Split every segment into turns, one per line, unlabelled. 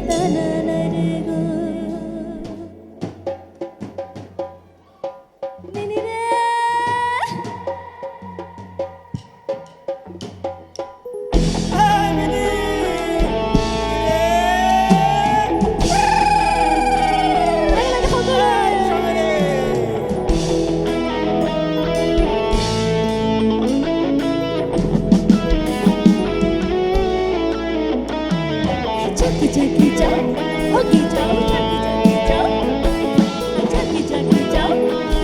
তানানার গো নিনি রে Jackie Jackie Joe, Oogie Joe, Jackie Jackie Joe, Jackie Jackie Joe,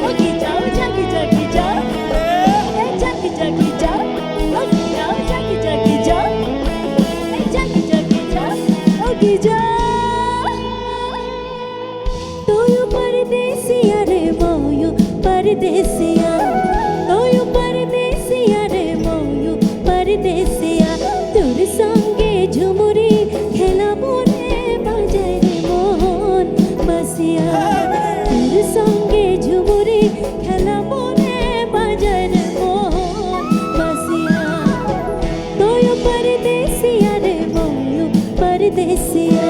Oogie Joe, Jackie Jackie Joe, hey Jackie Jackie Joe, Oogie Joe, Jackie Jackie Joe, hey Jackie Jackie Joe, Oogie Joe. Toyu paradesiya re moyu paradesiya, toyu paradesiya re moyu paradesiya, tur sange jhumuri খেলাবো রে বাজায় রে মন বাসিয়া তোর সঙ্গে ঝুমুরি খেলাবো রে বাজায় রে মন বাসিয়া তোয় পরদেসিয়া রে ময়ূ পরদেসিয়া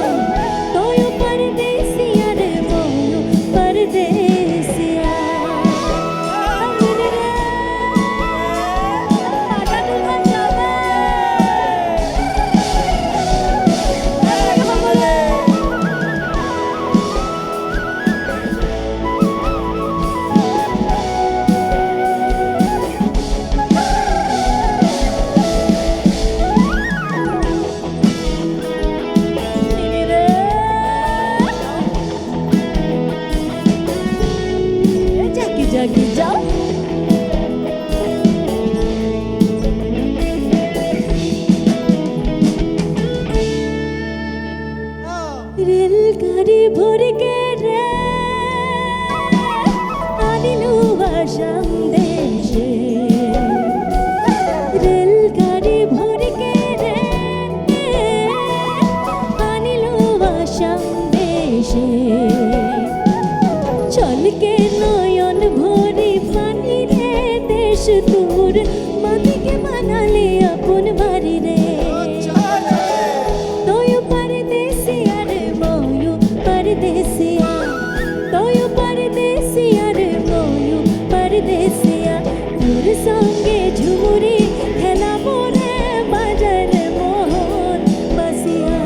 তোয় পরদেসিয়া রে ময়ূ পরদেসিয়া Jackie Joe. रेलगाड़ी भर के रे आनिलु आसाम देशे रेलगाड़ी भर के रे आनिलु आसाम देशे चल के नयन भरी पानी रे देश दूर माटी के मनाले अपन बारी रे তোয় পরদেসিয়া রে ময়ূ পরদেসিয়া তোয় পরদেসিয়া রে ময়ূ পরদেসিয়া তোর সঙ্গে ঝুমুরি খেলাবো রে বাজায় রে মোহন বাসিয়া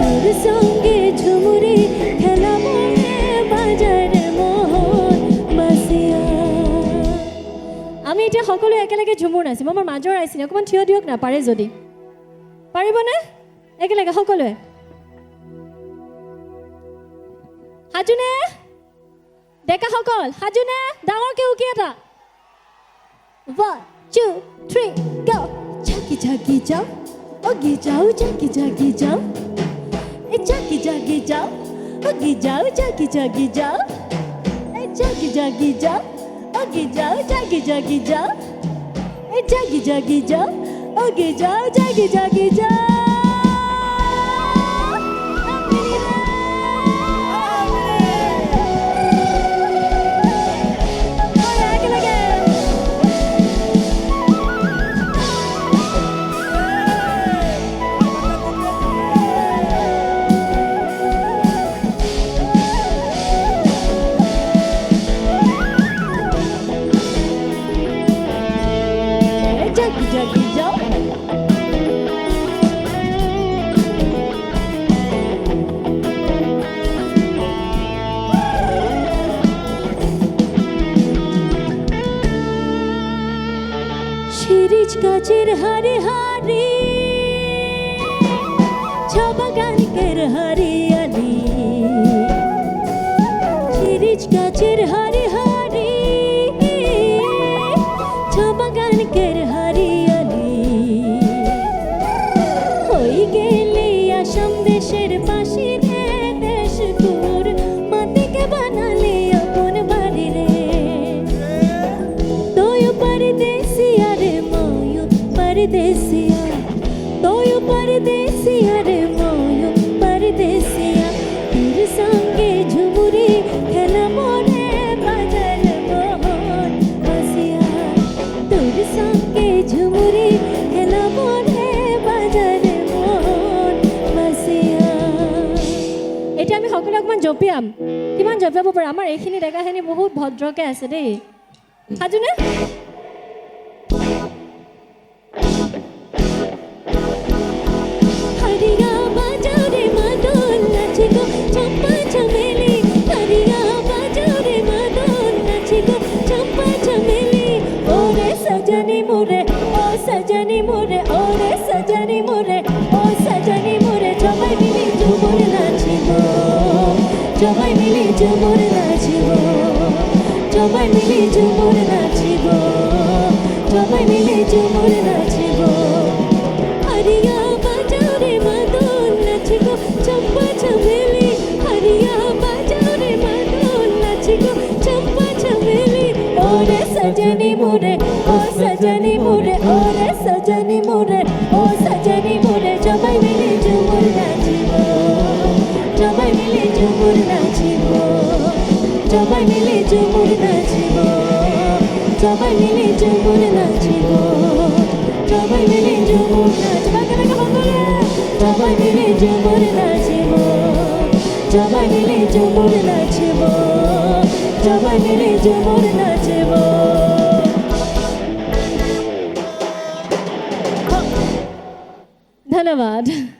তোর সঙ্গে ঝুমুরি খেলাবো রে বাজায় রে মোহন বাসিয়া আমি এতিয়া সকলো একেলগে ঝুমুৰ নাচিম আমাৰ মাজৰ আইছিল অকমান থিয় দিয়ক না পাৰে যদি পাৰিবনে একেলগে সকলোৱে হাজুনে ডেকা সকল হাজুনে ডাঙৰকে উকি এটা 1 2 3 go Jackie Jackie Joe Oogie Joe Jackie Jackie Joe hey Jackie Jackie Joe Oogie Joe Jackie Jackie Joe hey Jackie Jackie Joe Oogie Joe Jackie Jackie Joe hey Jackie Jackie Joe Oogie Joe Jackie Jackie Joe Jackie Jackie Joe শিরিজ গাছের হারে হারে ছবাগানকের হারিয়ালি শিরিজ গাছের হারে হারে ছবাগানকের হারিয়ালি হই গেলে আসাম দেশের পাশে রে দেশ দূর মাটিকে বানালে আপন বাড়ি রে তোয় পরদেসিয়া রে ময়ূ পরদেসিয়া তোয় পরদেসিয়া রে ময়ূ পরদেসিয়া তোর সঙ্গে ঝুমুরি খেলাবো রে জঁপিয়াম কিমান জঁপিয়াব পাৰে আমাৰ এইখিনি ডেকাখিনি বহুত ভদ্ৰকে আছে দেই সাজুনে हरिया बाजा रे मादोल नाचे गो चंपा चमेली हरिया बाजा रे मादोल नाचे गो चंपा चमेली ओरे सजनी मोरे ओ सजनी मोरे ओरे सजनी मोरे ओ सजनी मोरे जमाई मिली झुमुर नाचिबो जमाई मिली झुमुर नाचिबो जमाई मिली झुमुर नाचिबो जमाई मिली झुमुर नाचिबो हरिया बाजा रे मादोल नाचे गो चंपा चमेली हरिया बाजा रे मादोल नाचे गो चंपा चमेली ओरे सजनी मोरे ओ सजनी मोरे ओरे सजनी मोरे ओ सजनी मोरे जमाई मिली झुमुर नाचिबो जमाई मिली झुमुर नाचिबो जमाई मिली झुमुर नाचिबो जमाई मिली झुमुर नाचिबो जमाई मिली झुमुर नाचिबो जमाई मिली झुमुर नाचिबो जमाई मिली झुमुर नाचिबो जमाई मिली झुमुर नाचिबो धन्यवाद।